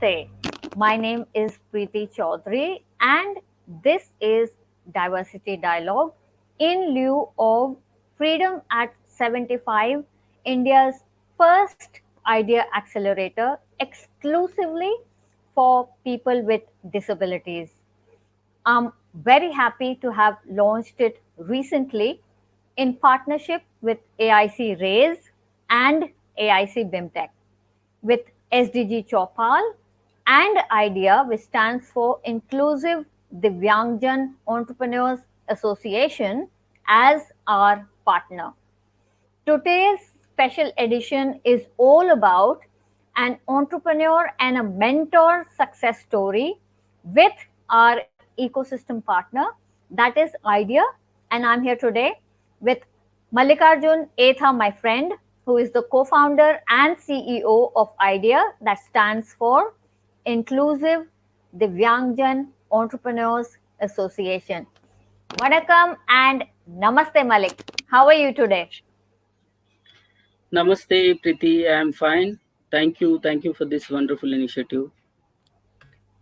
Namaste. My name is Preeti Chaudhary, and this is Diversity Dialogue in lieu of Freedom at 75, India's first idea accelerator exclusively for people with disabilities. I'm very happy to have launched it recently in partnership with AIC RAISE and AIC BIMTECH with SDG Chopal and IDEA, which stands for Inclusive Divyangjan Entrepreneurs Association, as our partner. Today's special edition is all about an entrepreneur and a mentor success story with our ecosystem partner, that is IDEA. And I'm here today with Mallikarjuna Iytha, my friend, who is the co-founder and CEO of IDEA, that stands for Inclusive Divyangjan Entrepreneurs Association. Vanakkam and Namaste, Malik. How are you today? Namaste, Preeti. I am fine. Thank you. Thank you for this wonderful initiative.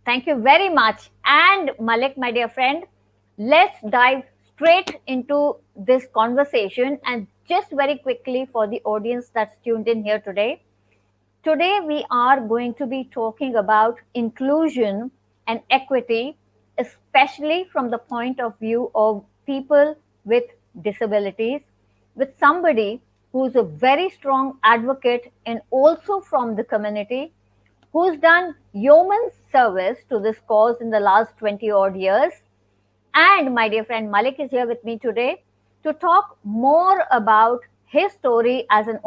Thank you very much. And Malik, my dear friend, let's dive straight into this conversation. And just very quickly for the audience that's tuned in here today, today we are going to be talking about inclusion and equity, especially from the point of view of people with disabilities, with somebody who's a very strong advocate and also from the community, who's done yeoman's service to this cause in the last 20 odd years. And my dear friend Malik is here with me today to talk more about his story as an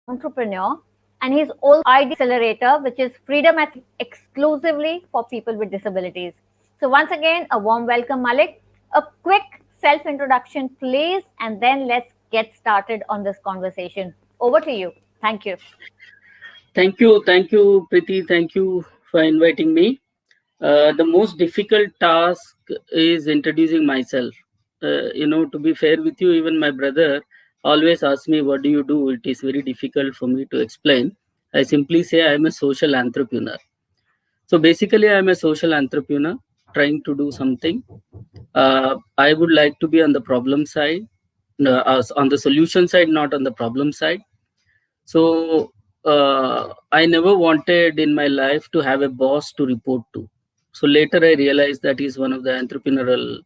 entrepreneur. And he's also Accelerator, which is freedom exclusively for people with disabilities. So once again, a warm welcome, Malik. A quick self-introduction, please, and then let's get started on this conversation. Over to you. Thank you. Thank you, Preeti. Thank you for inviting me. The most difficult task is introducing myself. To be fair with you, even my brother always asks me, "What do you do?" It is very difficult for me to explain. I simply say I am a social entrepreneur. So basically, I am a social entrepreneur trying to do something. I would like to be on the problem side, on the solution side, not on the problem side. So I never wanted in my life to have a boss to report to. So later I realized that is one of the entrepreneurial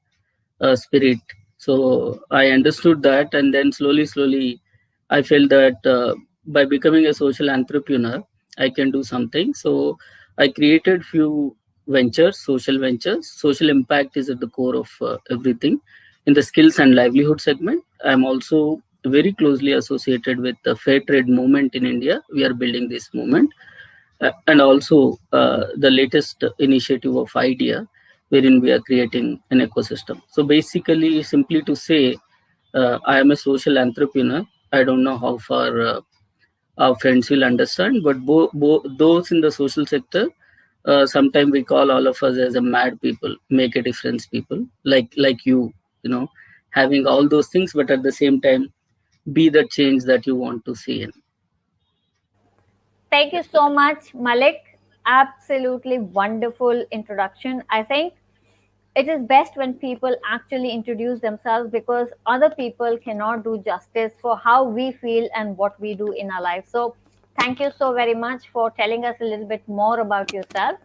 spirit. So I understood that, and then slowly, I felt that by becoming a social entrepreneur, I can do something. So I created few ventures, social ventures. Social impact is at the core of everything. In the skills and livelihood segment, I'm also very closely associated with the fair trade movement in India. We are building this movement, and also the latest initiative of IDEA, wherein we are creating an ecosystem. So basically, simply to say, I am a social entrepreneur. I don't know how far our friends will understand, but those in the social sector, sometimes we call all of us as a mad people, make a difference people, like you, having all those things, but at the same time, be the change that you want to see in. Thank you so much, Malik. Absolutely wonderful introduction. I think it is best when people actually introduce themselves because other people cannot do justice for how we feel and what we do in our life. So, thank you so very much for telling us a little bit more about yourself.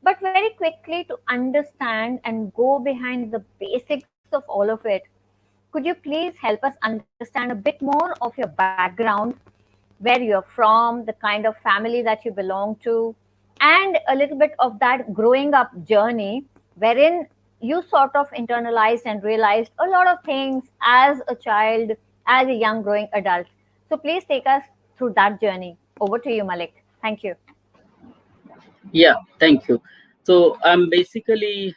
But very quickly, to understand and go behind the basics of all of it, could you please help us understand a bit more of your background, where you're from, the kind of family that you belong to, and a little bit of that growing up journey wherein you sort of internalized and realized a lot of things as a child, as a young growing adult. So please take us through that journey. Over to you, Malik. Thank you. Yeah, thank you. So I'm basically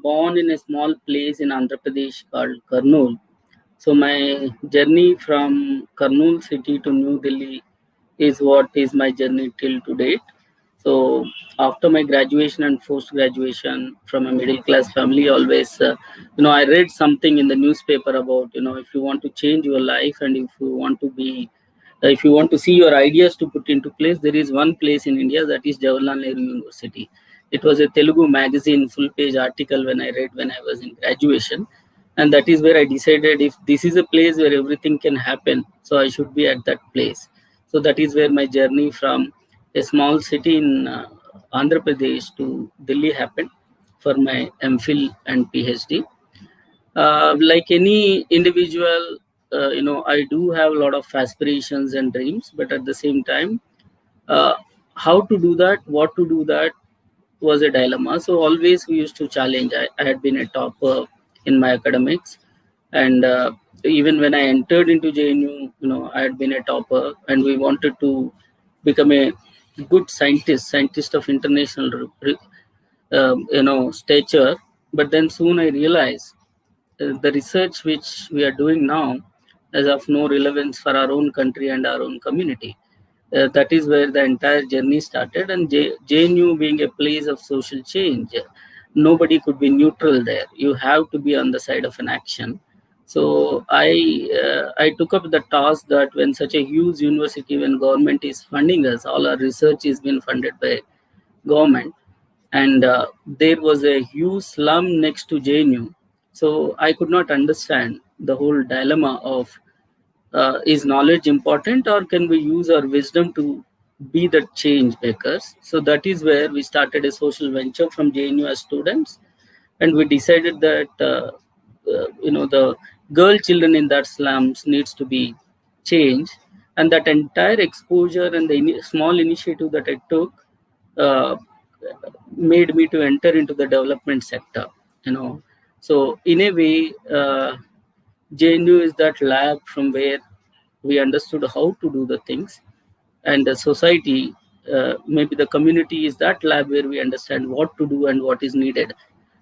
born in a small place in Andhra Pradesh called Kurnool. So my journey from Kurnool city to New Delhi is what is my journey till to date. So after my graduation and post graduation from a middle class family, always I read something in the newspaper about, if you want to change your life, and if you want to see your ideas to put into place, there is one place in India, that is Jawaharlal Nehru University. It was a Telugu magazine full page article when I read when I was in graduation, and that is where I decided, if this is a place where everything can happen, so I should be at that place. So that is where my journey from a small city in Andhra Pradesh to Delhi happened for my MPhil and PhD. Like any individual, I do have a lot of aspirations and dreams, but at the same time, uh, how to do that, what to do that was a dilemma. So always we used to challenge. I had been a topper in my academics, and even when I entered into JNU, I had been a topper, and we wanted to become a good scientist of international, stature. But then soon I realized the research which we are doing now is of no relevance for our own country and our own community. That is where the entire journey started. And JNU being a place of social change, nobody could be neutral there. You have to be on the side of an action. So I took up the task that when such a huge university, when government is funding us, all our research is being funded by government, and there was a huge slum next to JNU. So I could not understand the whole dilemma of, is knowledge important, or can we use our wisdom to be the change makers? So that is where we started a social venture from JNU as students, and we decided that the girl children in that slums needs to be changed, and that entire exposure and the small initiative that I took uh, made me to enter into the development sector. So in a way, JNU is that lab from where we understood how to do the things, and the society, maybe the community, is that lab where we understand what to do and what is needed.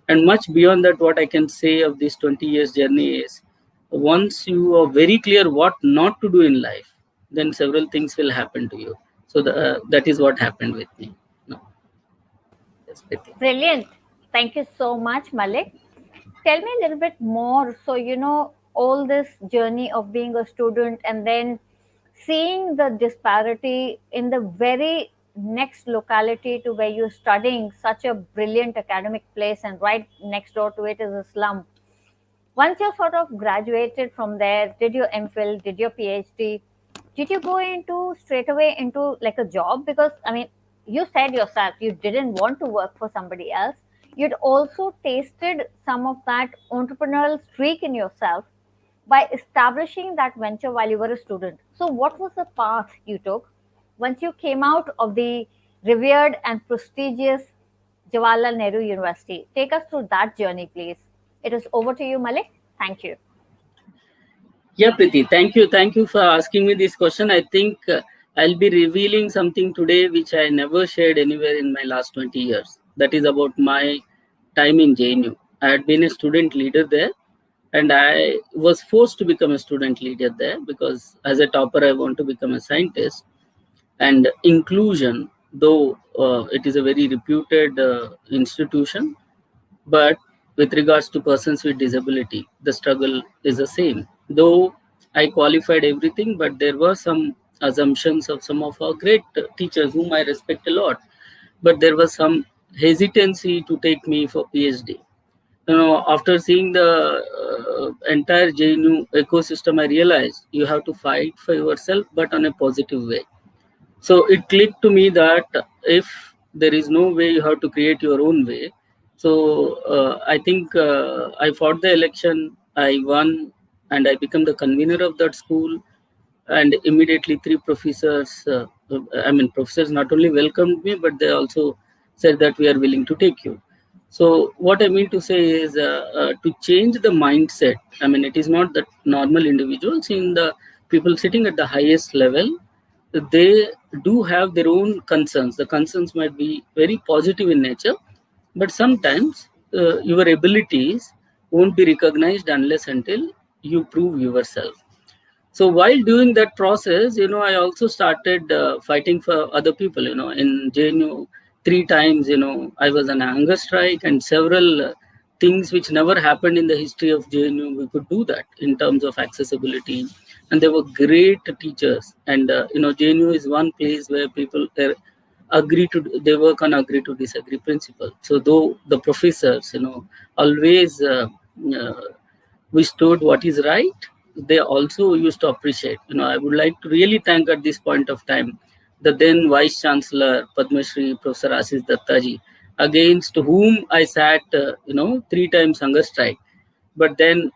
And much beyond that, what I can say of this 20 years journey is, once you are very clear what not to do in life, then several things will happen to you. So that is what happened with me. No, yes, Priti. Brilliant. Thank you so much, Malik. Tell me a little bit more. So, all this journey of being a student and then seeing the disparity in the very next locality to where you're studying, such a brilliant academic place, and right next door to it is a slum. Once you sort of graduated from there, did your MPhil, did your PhD, did you go into straight away into like a job? Because I mean, you said yourself you didn't want to work for somebody else. You'd also tasted some of that entrepreneurial streak in yourself by establishing that venture while you were a student. So, what was the path you took once you came out of the revered and prestigious Jawaharlal Nehru University? Take us through that journey, please. It is over to you, Malik. Thank you. Yeah, Priti, thank you. Thank you for asking me this question. I think I'll be revealing something today which I never shared anywhere in my last 20 years. That is about my time in JNU. I had been a student leader there, and I was forced to become a student leader there because as a topper, I want to become a scientist. And inclusion, though it is a very reputed institution, but with regards to persons with disability, the struggle is the same. Though I qualified everything, but there were some assumptions of some of our great teachers whom I respect a lot. But there was some hesitancy to take me for PhD. After seeing the entire JNU ecosystem, I realized you have to fight for yourself, but on a positive way. So it clicked to me that if there is no way, you have to create your own way. So I think I fought the election, I won, and I became the convener of that school. And immediately three professors, professors not only welcomed me, but they also said that we are willing to take you. So what I mean to say is, to change the mindset. It is not that normal individuals, in the people sitting at the highest level, they do have their own concerns. The concerns might be very positive in nature, but sometimes your abilities won't be recognized unless until you prove yourself. So while doing that process, I also started fighting for other people. In JNU, 3 times, I was on a hunger strike, and several things which never happened in the history of JNU. We could do that in terms of accessibility, and there were great teachers. And JNU is one place where people they work on agree to disagree principle. So though the professors, always uh, we stood what is right, they also used to appreciate. I would like to really thank at this point of time the then Vice Chancellor Padma Shri Professor Ashish Dattaji, against whom I sat, 3 times hunger strike. But then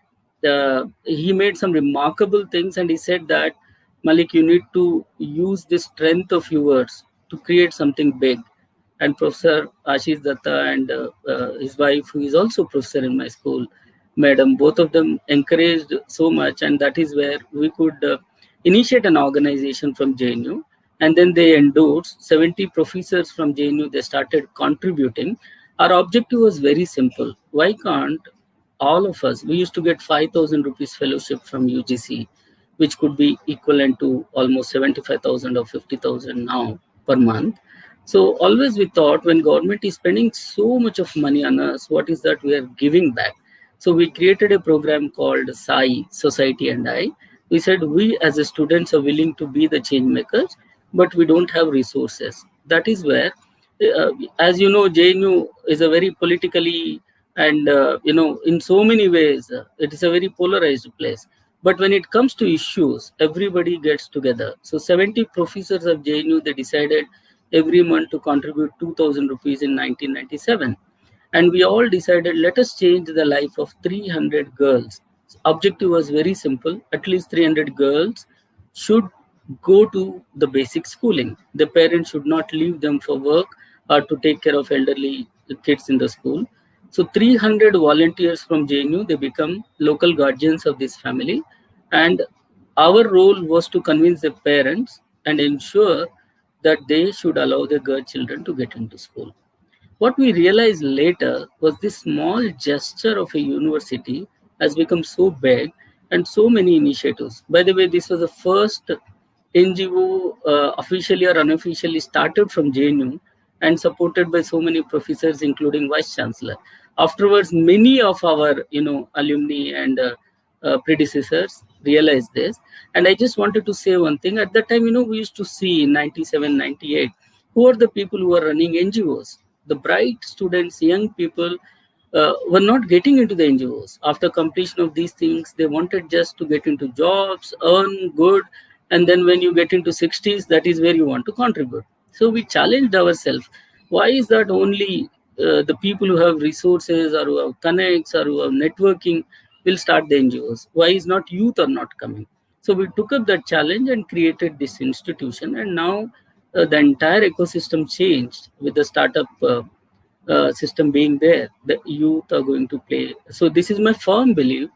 he made some remarkable things, and he said that, Malik, you need to use the strength of yours to create something big. And Professor Ashish Datta and his wife, who is also professor in my school, madam, both of them encouraged so much, and that is where we could initiate an organization from JNU. And then they endorsed 70 professors from JNU. They started contributing. Our objective was very simple. Why can't all of us, we used to get 5,000 rupees fellowship from UGC, which could be equivalent to almost 75,000 or 50,000 now per month. So always we thought, when government is spending so much of money on us, what is that we are giving back? So we created a program called SAI, Society and I. We said we as a students are willing to be the change makers, but we don't have resources. That is where, as you know, JNU is a very politically, and in so many ways, it is a very polarized place. But when it comes to issues, everybody gets together. So 70 professors of JNU, they decided every month to contribute 2,000 rupees in 1997. And we all decided, let us change the life of 300 girls. Objective was very simple. At least 300 girls should go to the basic schooling. The parents should not leave them for work or to take care of elderly kids in the school. So 300 volunteers from JNU, they become local guardians of this family. And our role was to convince the parents and ensure that they should allow their girl children to get into school. What we realized later was this small gesture of a university has become so big, and so many initiatives. By the way, this was the first NGO, officially or unofficially, started from JNU and supported by so many professors, including Vice Chancellor. Afterwards, many of our alumni and predecessors realized this. And I just wanted to say one thing. At that time, we used to see in 97, 98, who are the people who are running NGOs? The bright students, young people, were not getting into the NGOs. After completion of these things, they wanted just to get into jobs, earn good, and then when you get into 60s, that is where you want to contribute. So we challenged ourselves. Why is that only the people who have resources or who have connects or who have networking will start the NGOs? Why is not youth are not coming? So we took up that challenge and created this institution, and now the entire ecosystem changed with the startup system being there. The youth are going to play. So this is my firm belief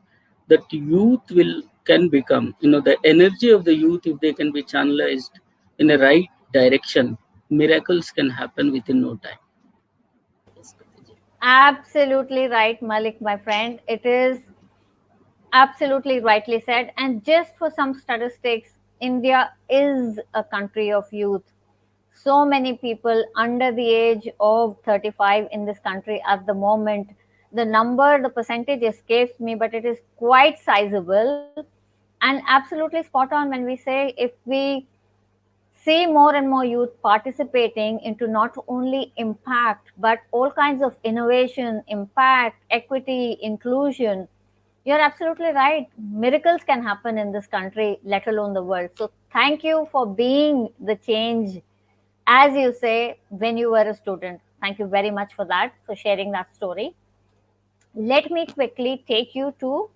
that youth will can become, the energy of the youth, if they can be channelized in a right direction, miracles can happen within no time. Absolutely right, Malik, my friend. It is absolutely rightly said. And just for some statistics, India is a country of youth. So many people under the age of 35 in this country at the moment. The number, the percentage escapes me, but it is quite sizable and absolutely spot on when we say, if we see more and more youth participating into not only impact but all kinds of innovation, impact, equity, inclusion, you're absolutely right. Miracles can happen in this country, let alone the world. So thank you for being the change, as you say, when you were a student. Thank you very much for that, for sharing that story. Let me quickly take you to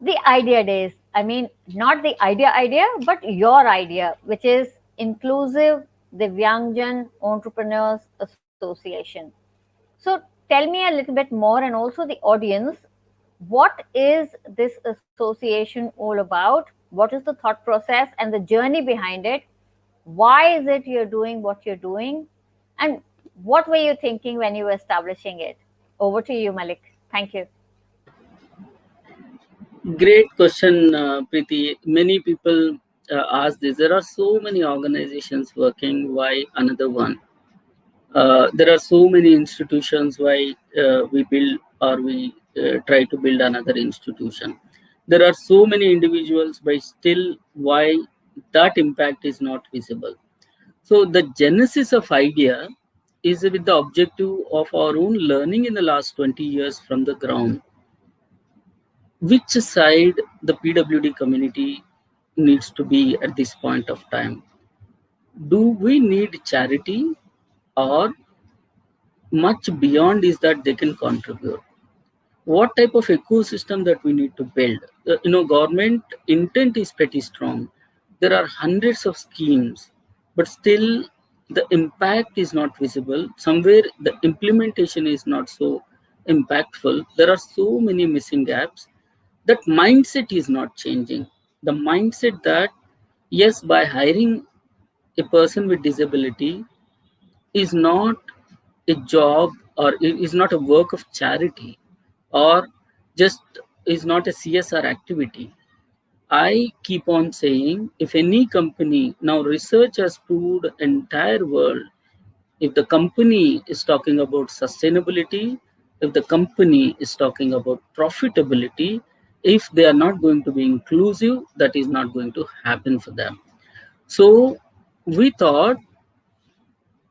the idea days. I mean, not the idea, but your idea, which is Inclusive Divyangjan Entrepreneurs Association. So tell me a little bit more, and also the audience, what is this association all about? What is the thought process and the journey behind it? Why is it you're doing what you're doing? And what were you thinking when you were establishing it? Over to you, Malik. Thank you. Great question, Preeti. Many people ask this. There are so many organizations working. Why another one? There are so many institutions. Why we build or we try to build another institution? There are so many individuals, but still, why that impact is not visible? So the genesis of idea is with the objective of our own learning in the last 20 years from the ground. Which side the PWD community needs to be at this point of time? Do we need charity, or much beyond is that they can contribute? What type of ecosystem that we need to build? Government intent is pretty strong. There are hundreds of schemes, but still the impact is not visible. Somewhere the implementation is not so impactful. There are so many missing gaps. That mindset is not changing. The mindset that, yes, by hiring a person with disability is not a job, or it is not a work of charity, or just is not a CSR activity. I keep on saying, if any company, now research has proved entire world, if the company is talking about sustainability, if the company is talking about profitability, if they are not going to be inclusive, that is not going to happen for them. So we thought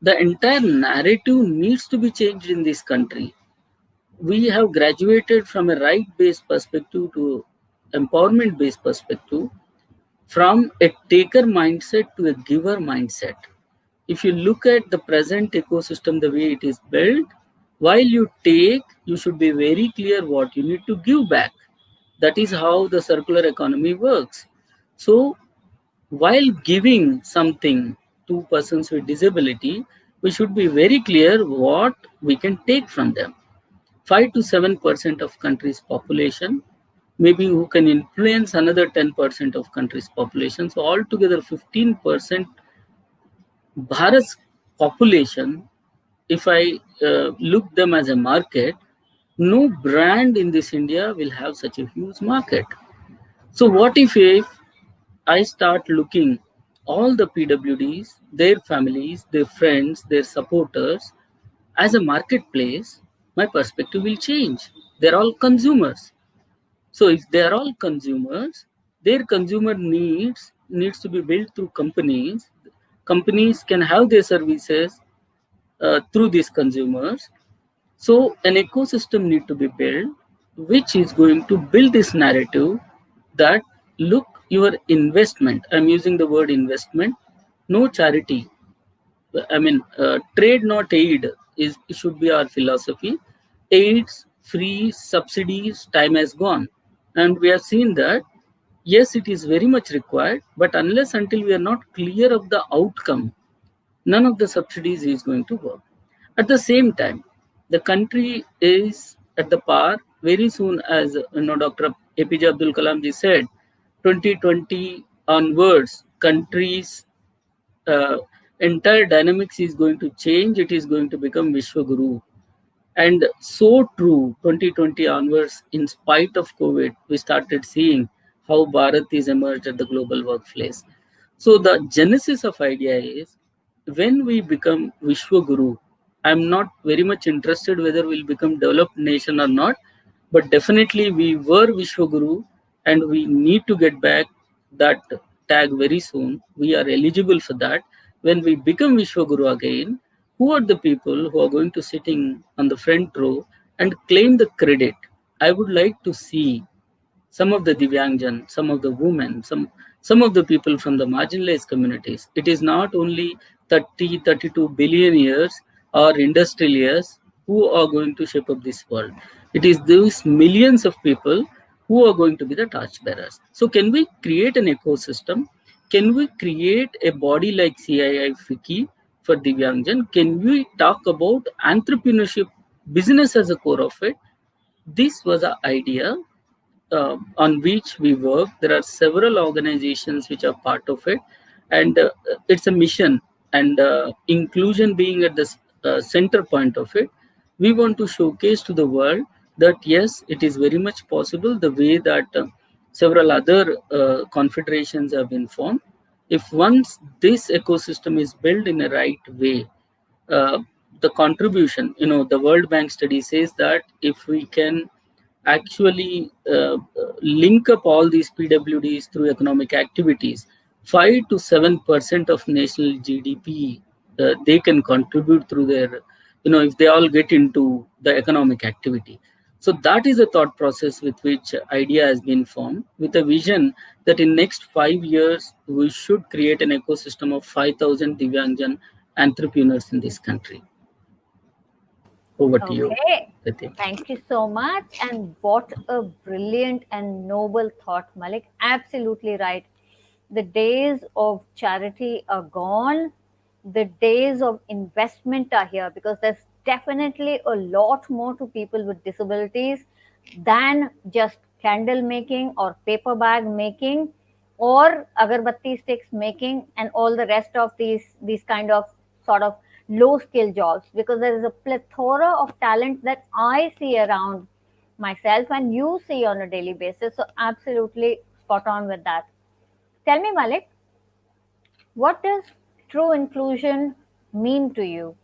the entire narrative needs to be changed in this country. We have graduated from a right based perspective to empowerment based perspective, from a taker mindset to a giver mindset. If you look at the present ecosystem, the way it is built, while you take, you should be very clear what you need to give back. That is how the circular economy works. So while giving something to persons with disability, we should be very clear what we can take from them. 5 to 7% of country's population, maybe who can influence another 10% of country's population. So altogether 15% Bharat's population, if I look them as a market, no brand in this India will have such a huge market. So what if I start looking all the PWDs, their families, their friends, their supporters as a marketplace, my perspective will change. They're all consumers. So if they are all consumers, their consumer needs to be built through companies. Companies can have their services through these consumers. So an ecosystem need to be built, which is going to build this narrative that, look, your investment. I'm using the word investment. No charity. I mean, trade not aid is should be our philosophy. Aids, free subsidies, time has gone, and we have seen that. Yes, it is very much required, but unless until we are not clear of the outcome, none of the subsidies is going to work. At the same time, the country is at the par very soon, as Dr. APJ Abdul Kalam ji said, 2020 onwards, countries uh, entire dynamics is going to change. It is going to become Vishwaguru. And so true, 2020 onwards, in spite of COVID, we started seeing how Bharat is emerged at the global workplace. So the genesis of idea is, when we become Vishwaguru, I'm not very much interested whether we'll become developed nation or not, but definitely we were Vishwaguru, and we need to get back that tag very soon. We are eligible for that. When we become Vishwaguru again, who are the people who are going to sitting on the front row and claim the credit? I would like to see some of the Divyangjan, some of the women, some of the people from the marginalized communities. It is not only 30, 32 billion years or industrial years who are going to shape up this world. It is those millions of people who are going to be the torchbearers. So can we create an ecosystem? Can we create a body like CII FICCI for Divyangjan? Can we talk about entrepreneurship, business as a core of it? This was the idea on which we work. There are several organizations which are part of it, and it's a mission. And inclusion being at the center point of it, we want to showcase to the world that yes, it is very much possible. The way that Several other confederations have been formed. If once this ecosystem is built in a right way, uh, the contribution, the World Bank study says that if we can actually link up all these PWDs through economic activities, 5 to 7% of national GDP they can contribute through their, if they all get into the economic activity. So that is a thought process with which idea has been formed, with a vision that in next 5 years we should create an ecosystem of 5,000 Divyangjan entrepreneurs in this country. Over to you, Okay, Pratim. thank you so much. And what a brilliant and noble thought, Malik. Absolutely right. The days of charity are gone. The days of investment are here, because there's definitely a lot more to people with disabilities than just candle making or paper bag making or agarbatti sticks making and all the rest of these kind of sort of low skill jobs, because there is a plethora of talent that I see around myself and you see on a daily basis. So absolutely spot on with that. Tell me, Malik, what does true inclusion mean to you?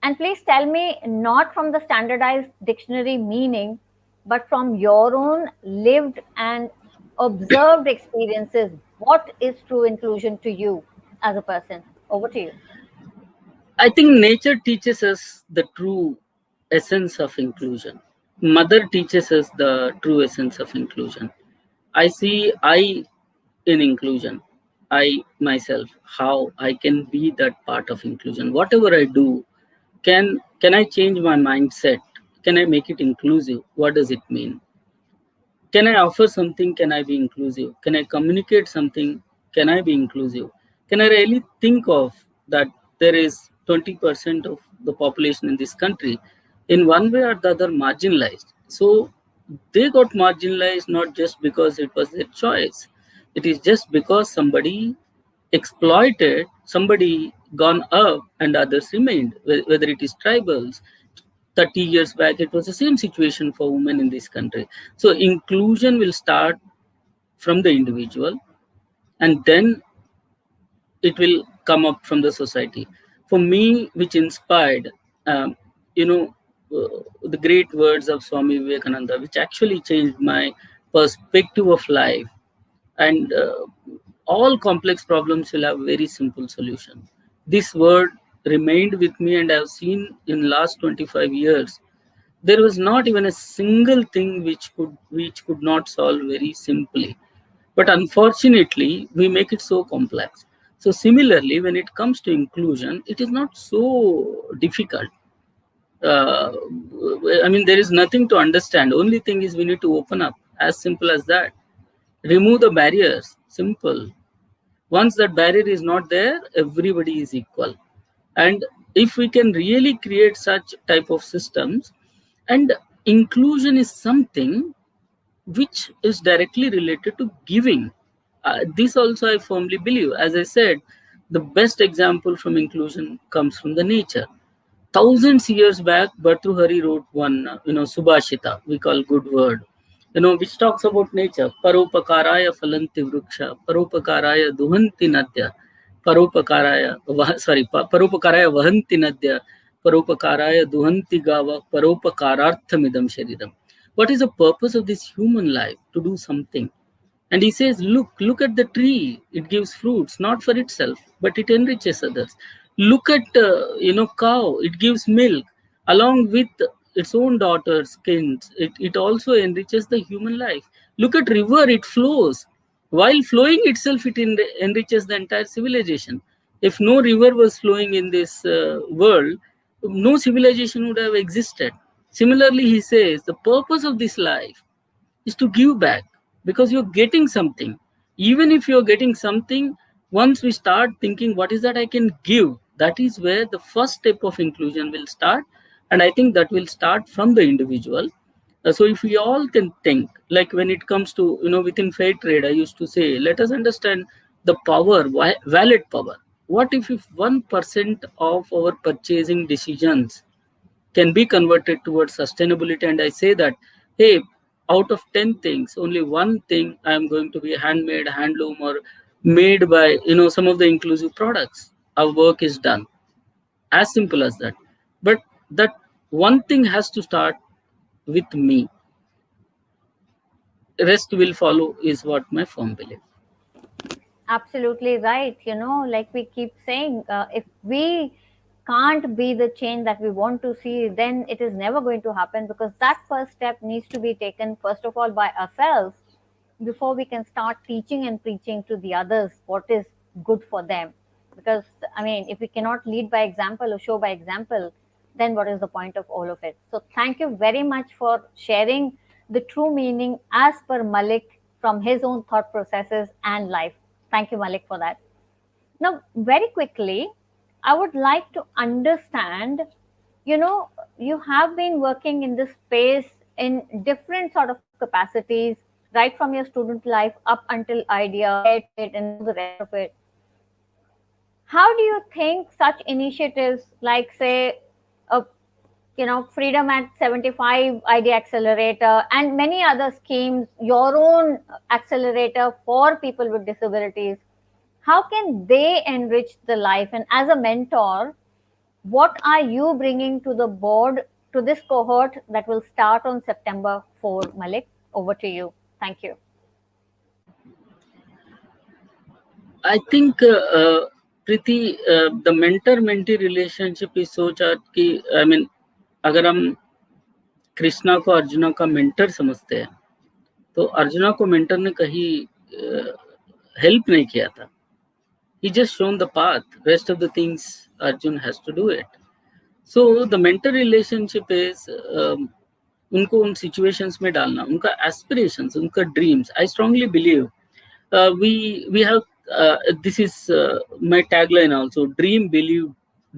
And please tell me, not from the standardized dictionary meaning, but from your own lived and observed experiences. What is true inclusion to you as a person? Over to you. I think nature teaches us the true essence of inclusion. Mother teaches us the true essence of inclusion. I see I in inclusion. I myself, how I can be that part of inclusion. Whatever I do, can I change my mindset? Can I make it inclusive? What does it mean? Can I offer something? Can I be inclusive? Can I communicate something? Can I be inclusive? Can I really think of that there is 20% of the population in this country in one way or the other marginalized? So they got marginalized not just because it was their choice. It is just because somebody exploited, somebody gone up and others remained, whether it is tribals. 30 years back it was the same situation for women in this country. So inclusion will start from the individual, and then it will come up from the society. For me, which inspired, um, you know the great words of Swami Vivekananda, which actually changed my perspective of life. And all complex problems will have very simple solution. This word remained with me, and I've seen in last 25 years there was not even a single thing which could not solve very simply. But unfortunately we make it so complex. So similarly, when it comes to inclusion, it is not so difficult. uh, I mean, there is nothing to understand. Only thing is we need to open up, as simple as that. Remove the barriers, simple. Once that barrier is not there, everybody is equal. And if we can really create such type of systems, and inclusion is something which is directly related to giving. This also I firmly believe. As I said, the best example from inclusion comes from the nature. Thousands years back, Bhartrhari wrote one, Subhashita, we call good word, which talks about nature. Paropakaraya phalanti vruksha, paropakaraya duhanti nadya, paropakaraya vahanti nadya, paropakaraya duhanti gava, paropakararthamidam shariram. What is the purpose of this human life? To do something. And he says, look at the tree. It gives fruits, not for itself, but it enriches others. Look at, cow. It gives milk along with its own daughter's skins. It also enriches the human life. Look at river. It flows. While flowing itself, it enriches the entire civilization. If no river was flowing in this world, no civilization would have existed. Similarly, he says, the purpose of this life is to give back, because you're getting something. Even if you're getting something, once we start thinking what is that I can give, that is where the first step of inclusion will start. And I think that will start from the individual. So if we all can think, like when it comes to, within fair trade, I used to say, let us understand the power, valid power. What if 1% of our purchasing decisions can be converted towards sustainability? And I say that, hey, out of 10 things, only one thing I am going to be handmade, handloom, or made by, some of the inclusive products. Our work is done. As simple as that. But that one thing has to start with me. Rest will follow, is what my firm belief. Absolutely right. Like we keep saying, if we can't be the change that we want to see, then it is never going to happen, because that first step needs to be taken, first of all, by ourselves before we can start teaching and preaching to the others what is good for them. Because, I mean, if we cannot lead by example or show by example, then what is the point of all of it? So, thank you very much for sharing the true meaning as per Malik from his own thought processes and life. Thank you, Malik, for that. Now, very quickly, I would like to understand, you have been working in this space in different sort of capacities, right from your student life up until idea, it, and all the rest of it. How do you think such initiatives like, say, a Freedom at 75 Idea Accelerator and many other schemes, your own accelerator for people with disabilities, how can they enrich the life? And as a mentor, what are you bringing to the board, to this cohort that will start on September 4? Malik, over to you. Thank you. I think, Priti, the mentor-mentee relationship is so that कि, I mean, अगर हम कृष्णा को अर्जुना का mentor समझते हैं, तो अर्जुना को mentor ने कहीं हेल्प नहीं किया था. He just shown the path. Rest of the things Arjun has to do it. So the mentor relationship is उनको उन situations में डालना, उनका aspirations, उनका dreams. I strongly believe we have this is my tagline also: dream, believe,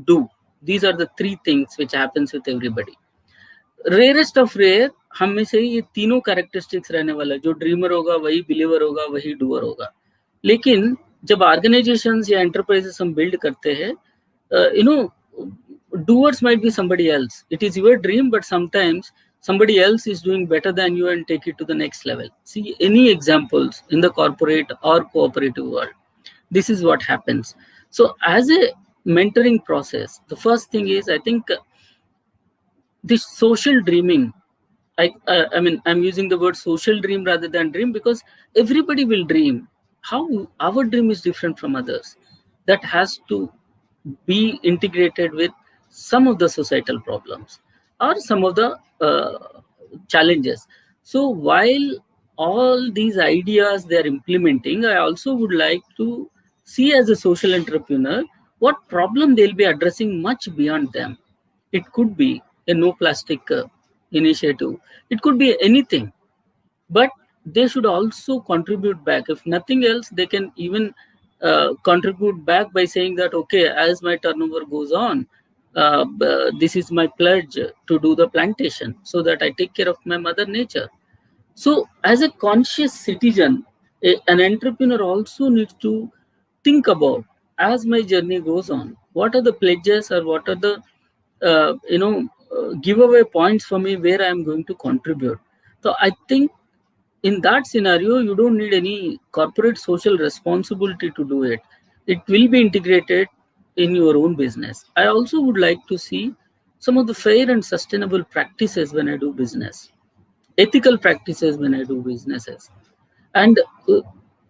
do. These are the three things which happens with everybody. Rarest of rare हम में से ये तीनों कैरेक्टरिस्टिक्स रहने वाला है. जो ड्रीमर होगा वही बिलीवर होगा, वही डूअर होगा. लेकिन जब ऑर्गेनाइजेशंस या एंटरप्राइजेस हम बिल्ड करते हैं, doers might be somebody else. It is your dream, but sometimes somebody else is doing better than you and take it to the next level. See any examples in the corporate or cooperative world. This is what happens. So as a mentoring process, the first thing is, I think, this social dreaming. I mean, I'm using the word social dream rather than dream, because everybody will dream. How our dream is different from others, that has to be integrated with some of the societal problems or some of the challenges. So while all these ideas they are implementing, I also would like to see, as a social entrepreneur, what problem they'll be addressing much beyond them. It could be a no plastic initiative. It could be anything, but they should also contribute back. If nothing else, they can even contribute back by saying that, okay, as my turnover goes on, this is my pledge to do the plantation so that I take care of my mother nature. So as a conscious citizen, an entrepreneur also needs to think about, as my journey goes on, what are the pledges or what are the giveaway points for me where I am going to contribute. So I think in that scenario, you don't need any corporate social responsibility to do it. It will be integrated in your own business. I also would like to see some of the fair and sustainable practices when I do business, ethical practices when I do businesses. And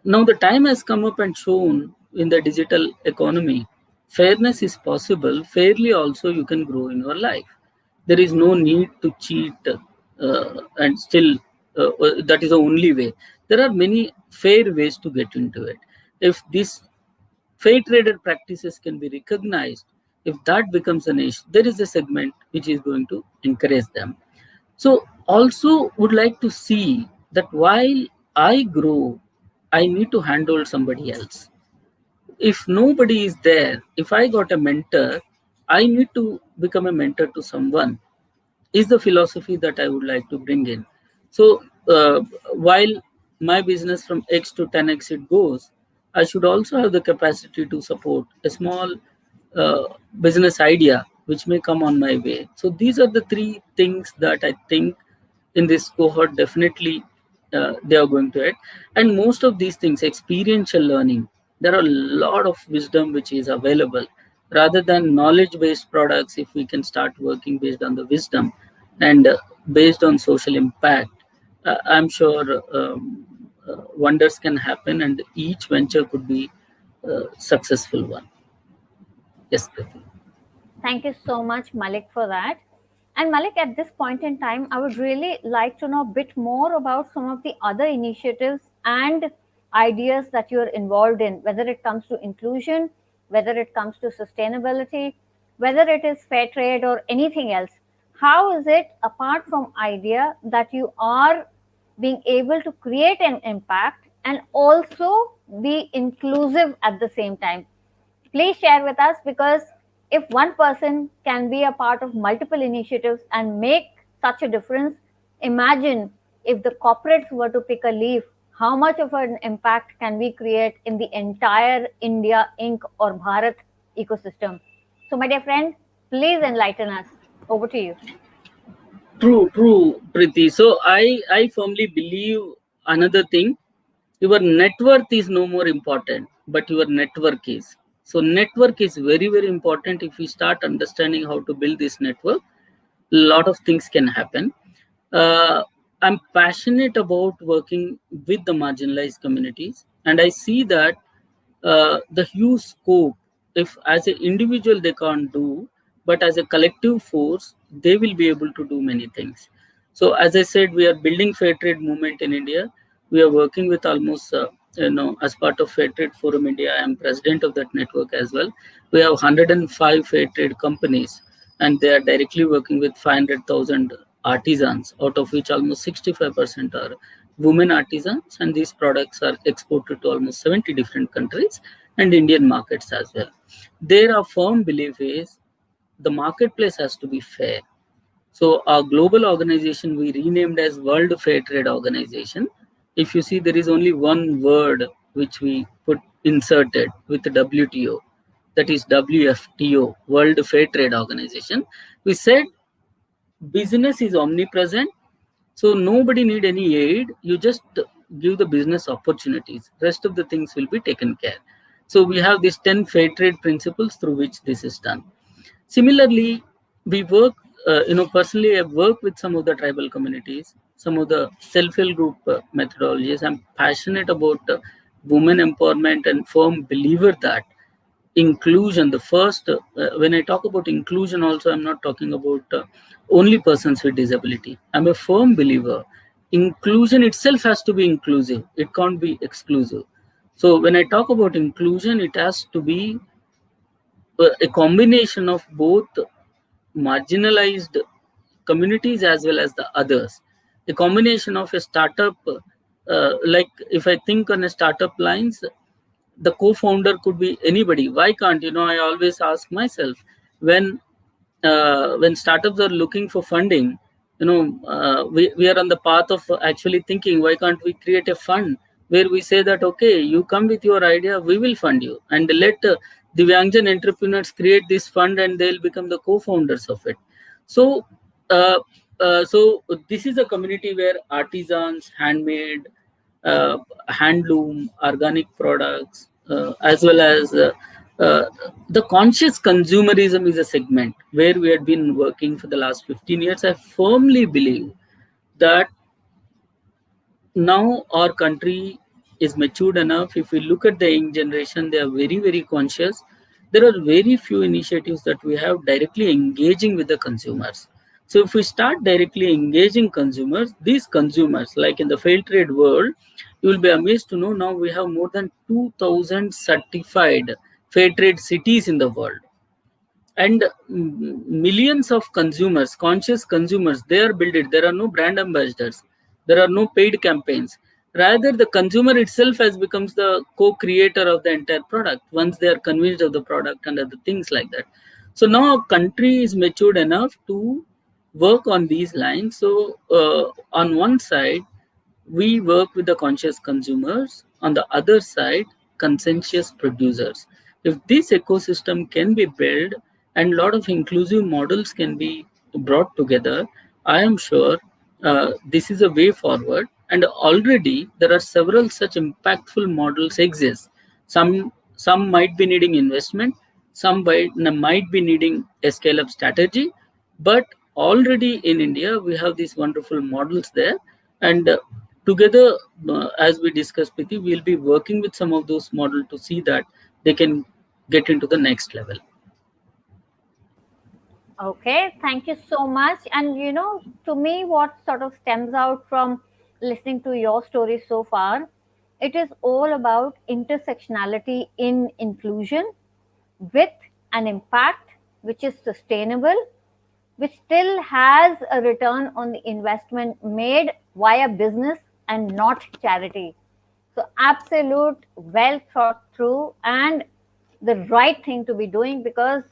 now the time has come up and shown in the digital economy, fairness is possible. Fairly also you can grow in your life. There is no need to cheat and still that is the only way. There are many fair ways to get into it. If these fair traded practices can be recognized, if that becomes a niche, there is a segment which is going to encourage them. So also would like to see that while I grow, I need to handle somebody else. If nobody is there, if I got a mentor, I need to become a mentor to someone, is the philosophy that I would like to bring in. So while my business from X to 10X it goes, I should also have the capacity to support a small business idea which may come on my way. So these are the three things that I think in this cohort, definitely they are going to add. And most of these things, experiential learning, there are a lot of wisdom which is available. Rather than knowledge based products, if we can start working based on the wisdom and based on social impact, I'm sure wonders can happen and each venture could be a successful one. Yes, Priti. Thank you so much, Malik, for that. And Malik, at this point in time, I would really like to know a bit more about some of the other initiatives and ideas that you're involved in, whether it comes to inclusion, whether it comes to sustainability, whether it is fair trade or anything else. How is it, apart from idea, that you are being able to create an impact and also be inclusive at the same time? Please share with us, because if one person can be a part of multiple initiatives and make such a difference, imagine if the corporates were to pick a leaf, how much of an impact can we create in the entire India Inc. or Bharat ecosystem? So, my dear friend, please enlighten us. Over to you. True, Priti. So I firmly believe another thing, your net worth is no more important, but your network is. So network is very, very important. If we start understanding how to build this network, a lot of things can happen. uh, I'm passionate about working with the marginalized communities, and I see that the huge scope. If as an individual they can't do, but as a collective force, they will be able to do many things. So, as I said, we are building fair trade movement in India. We are working with almost, as part of Fair Trade Forum India. I am president of that network as well. We have 105 fair trade companies, and they are directly working with 500,000 artisans, out of which almost 65% are women artisans, and these products are exported to almost 70 different countries and Indian markets as well. Their firm belief is the marketplace has to be fair. So our global organization we renamed as World Fair Trade Organization. If you see, there is only one word which we put inserted with the WTO, that is WFTO, World Fair Trade Organization. We said business is omnipresent, so nobody need any aid. You just give the business opportunities. Rest of the things will be taken care. So we have these 10 fair trade principles through which this is done. Similarly, we work, personally, I work with some of the tribal communities, some of the self-help group methodologies. I'm passionate about women empowerment and firm believer that inclusion, the first, when I talk about inclusion also, I'm not talking about only persons with disability. I'm a firm believer inclusion itself has to be inclusive, it can't be exclusive. So when I talk about inclusion, it has to be a combination of both marginalized communities as well as the others. A combination of a startup, like if I think on a startup lines, the co-founder could be anybody. Why can't, I always ask myself, when startups are looking for funding, we are on the path of actually thinking, why can't we create a fund where we say that, okay, you come with your idea, we will fund you, and let Divyangjan entrepreneurs create this fund and they'll become the co-founders of it. So uh, so this is a community where artisans, handmade, uh, handloom, organic products, as well as uh, the conscious consumerism is a segment where we had been working for the last 15 years. I firmly believe that now our country is matured enough. If we look at the young generation, they are very, very conscious. There are very few initiatives that we have directly engaging with the consumers. So if we start directly engaging consumers, these consumers, like in the fair trade world, you will be amazed to know now we have more than 2,000 certified fair trade cities in the world, and millions of consumers, conscious consumers, they are built it. There are no brand ambassadors, there are no paid campaigns. Rather, the consumer itself has becomes the co-creator of the entire product once they are convinced of the product and other things like that. So now our country is matured enough to work on these lines. So on one side we work with the conscious consumers, on the other side conscientious producers. If this ecosystem can be built and a lot of inclusive models can be brought together, I am sure this is a way forward, and already there are several such impactful models exist. Some might be needing investment, might be needing a scale up strategy, but already in India we have these wonderful models there, and together, as we discussed, Priti, we'll be working with some of those models to see that they can get into the next level. Okay, thank you so much. And to me, what sort of stems out from listening to your story so far, it is all about intersectionality in inclusion with an impact which is sustainable, which still has a return on the investment made via business and not charity. So, absolute, well thought through, and the right thing to be doing, because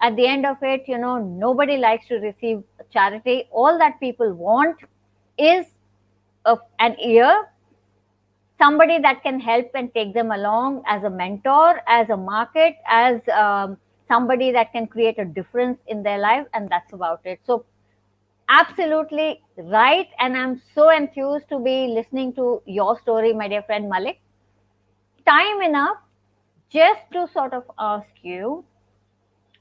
at the end of it, nobody likes to receive charity. All that people want is an ear, somebody that can help and take them along as a mentor, as a market, as somebody that can create a difference in their life, and that's about it. So, absolutely right. And I'm so enthused to be listening to your story, my dear friend Malik. Time enough just to sort of ask you,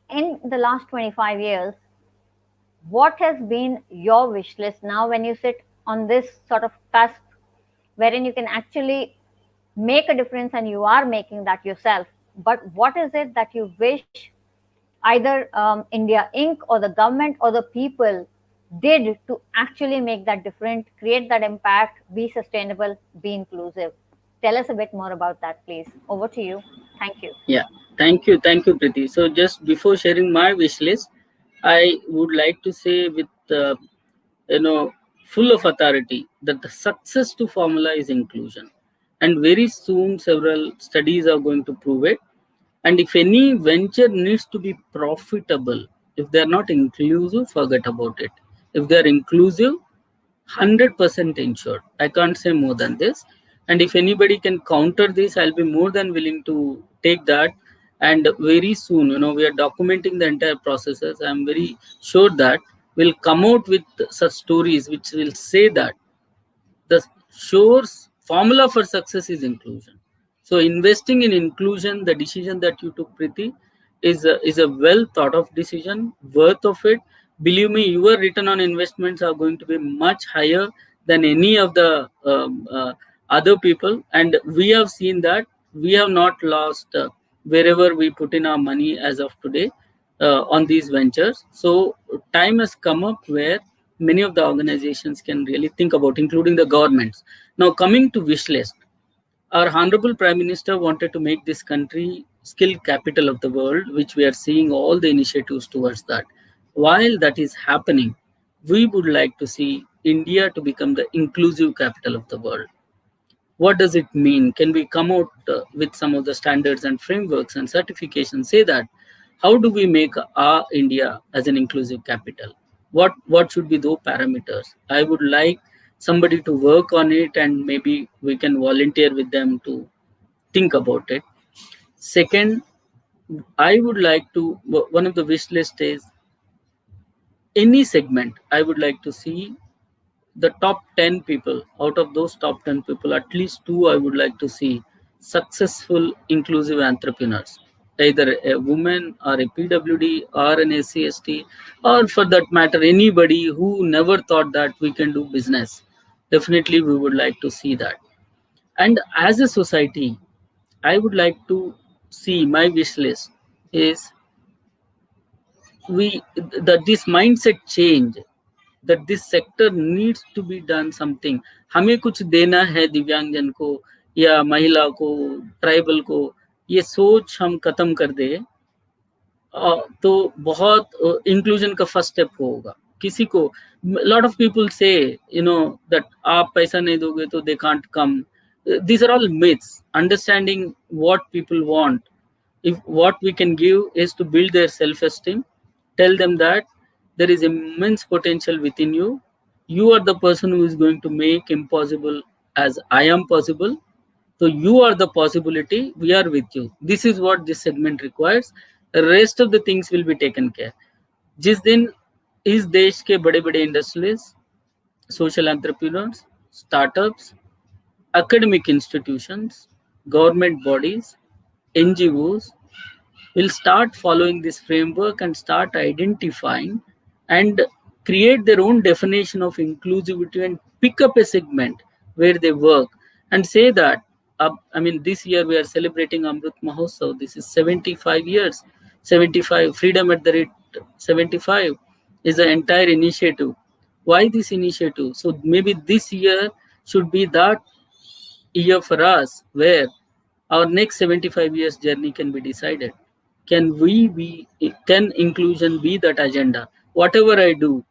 in the last 25 years, what has been your wish list now when you sit on this sort of cusp wherein you can actually make a difference and you are making that yourself? But what is it that you wish either India Inc. or the government or the people did to actually make that difference, create that impact, be sustainable, be inclusive? Tell us a bit more about that, please. Over to you. Thank you. Yeah, thank you, Priti. So just before sharing my wish list, I would like to say with you know full of authority that the success to formula is inclusion, and very soon several studies are going to prove it. And if any venture needs to be profitable, if they are not inclusive, forget about it. If they are inclusive, 100% ensured. I can't say more than this. And if anybody can counter this, I'll be more than willing to take that. And very soon, we are documenting the entire processes. I'm very sure that we'll come out with such stories which will say that the sure's formula for success is inclusion. So investing in inclusion, the decision that you took, Priti, is a well thought of decision, worth of it. Believe me, your return on investments are going to be much higher than any of the other people, and we have seen that we have not lost wherever we put in our money as of today on these ventures. So time has come up where many of the organizations can really think about, including the governments. Now, coming to wish list, our honorable Prime Minister wanted to make this country skill capital of the world, which we are seeing all the initiatives towards that. While that is happening, we would like to see India to become the inclusive capital of the world. What does it mean? Can we come out with some of the standards and frameworks and certifications? Say that. How do we make our India as an inclusive capital? What should be those parameters? I would like somebody to work on it, and maybe we can volunteer with them to think about it. Second, I would like to, one of the wish list is any segment. I would like to see the top 10 people. Out of those top 10 people, at least two I would like to see successful inclusive entrepreneurs, either a woman or a PWD or an SCST, or for that matter anybody who never thought that we can do business. Definitely we would like to see that. And as a society, I would like to see, my wish list is, we that this mindset change, that this sector needs to be done something. हमें कुछ देना है दिव्यांगजन को या महिला को, tribal को, ये सोच हम खत्म कर दे, तो बहुत इंक्लूजन का फर्स्ट स्टेप होगा. किसी को, lot of people say that आप पैसा नहीं दोगे तो they can't come. These are all myths. Understanding what people want, if what we can give is to build their self-esteem, tell them that there is immense potential within you. You are the person who is going to make impossible as I am possible. So you are the possibility. We are with you. This is what this segment requires. The rest of the things will be taken care. जिस दिन इस देश के बड़े बड़े industries social entrepreneurs, startups, academic institutions, government bodies, NGOs will start following this framework and start identifying and create their own definition of inclusivity and pick up a segment where they work and say that I mean, this year we are celebrating Amrit Mahotsav. This is 75 years. 75 freedom at the rate 75 is the entire initiative. Why this initiative? So maybe this year should be that year for us where our next 75 years journey can be decided. Can inclusion be that agenda? Whatever I do,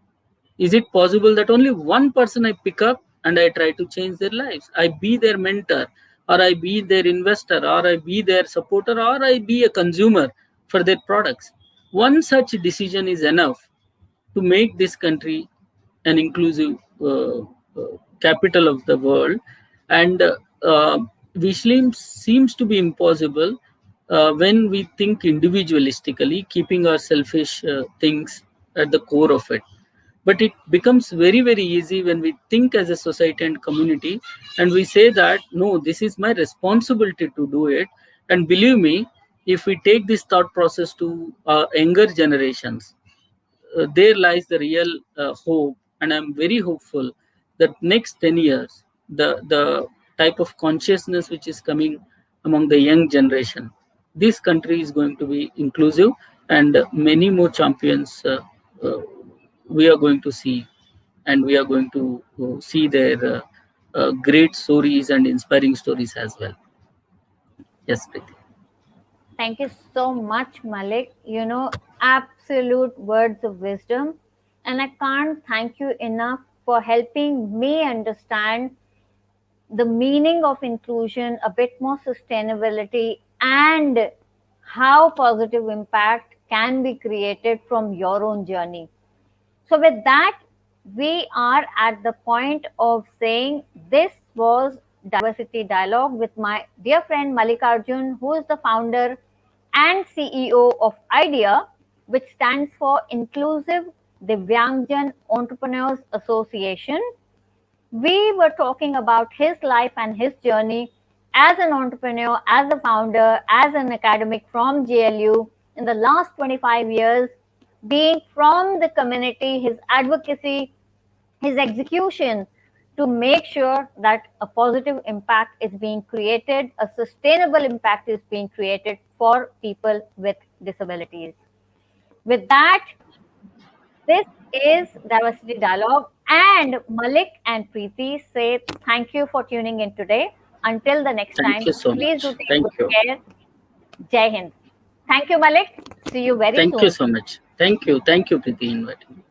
is it possible that only one person I pick up and I try to change their lives? I be their mentor, or I be their investor, or I be their supporter, or I be a consumer for their products. One such decision is enough to make this country an inclusive capital of the world, and which seems to be impossible when we think individualistically, keeping our selfish things at the core of it. But it becomes very, very easy when we think as a society and community, and we say that no, this is my responsibility to do it. And believe me, if we take this thought process to younger generations, there lies the real hope, and I'm very hopeful that next 10 years, the type of consciousness which is coming among the young generation, this country is going to be inclusive, and many more champions uh, we are going to see, and we are going to see their great stories and inspiring stories as well. Yes, Preeti. Thank you so much, Malik. Absolute words of wisdom. And I can't thank you enough for helping me understand the meaning of inclusion, a bit more sustainability, and how positive impact can be created from your own journey. So, with that, we are at the point of saying this was Diversity Dialogue with my dear friend Mallikarjun, who is the founder and CEO of IDEA, which stands for Inclusive Divyangjan Entrepreneurs Association. We were talking about his life and his journey as an entrepreneur, as a founder, as an academic from JLU in the last 25 years, being from the community, his advocacy, his execution to make sure that a positive impact is being created, a sustainable impact is being created for people with disabilities. With that, this is Diversity Dialogue, and Malik and Preeti say thank you for tuning in today. Until the next Thank time, you so please do much. take Thank good you. care. Jai Hind. Thank you, Malik. See you very Thank you soon. so much. Thank you. Thank you, Preeti, inviting me.